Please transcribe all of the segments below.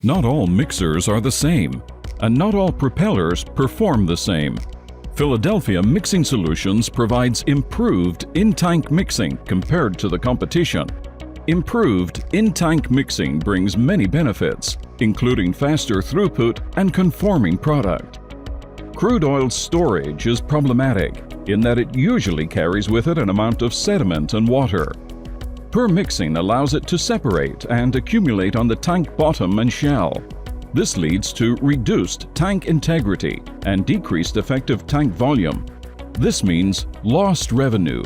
Not all mixers are the same, and not all propellers perform the same. Philadelphia Mixing Solutions provides improved in-tank mixing compared to the competition. Improved in-tank mixing brings many benefits, including faster throughput and conforming product. Crude oil storage is problematic in that it usually carries with it an amount of sediment and water. Poor mixing allows it to separate and accumulate on the tank bottom and shell. This leads to reduced tank integrity and decreased effective tank volume. This means lost revenue.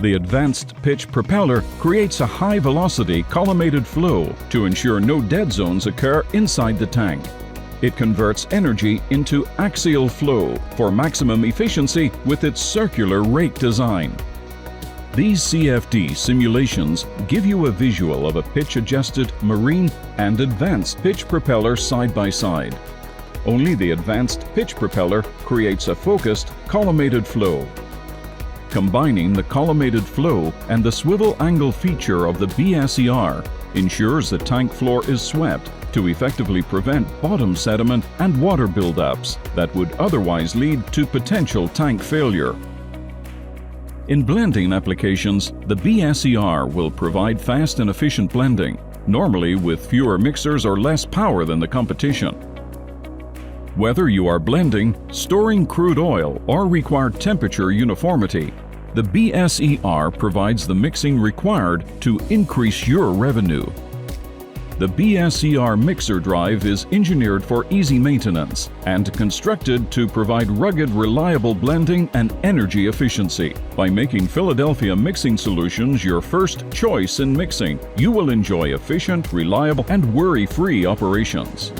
The advanced pitch propeller creates a high-velocity collimated flow to ensure no dead zones occur inside the tank. It converts energy into axial flow for maximum efficiency with its circular rake design. These CFD simulations give you a visual of a pitch-adjusted marine and advanced pitch propeller side by side. Only the advanced pitch propeller creates a focused, collimated flow. Combining the collimated flow and the swivel angle feature of the BSER ensures the tank floor is swept to effectively prevent bottom sediment and water buildups that would otherwise lead to potential tank failure. In blending applications, the BSER will provide fast and efficient blending, normally with fewer mixers or less power than the competition. Whether you are blending, storing crude oil, or require temperature uniformity, the BSER provides the mixing required to increase your revenue. The BSER mixer drive is engineered for easy maintenance and constructed to provide rugged, reliable blending and energy efficiency. By making Philadelphia Mixing Solutions your first choice in mixing, you will enjoy efficient, reliable, and worry-free operations.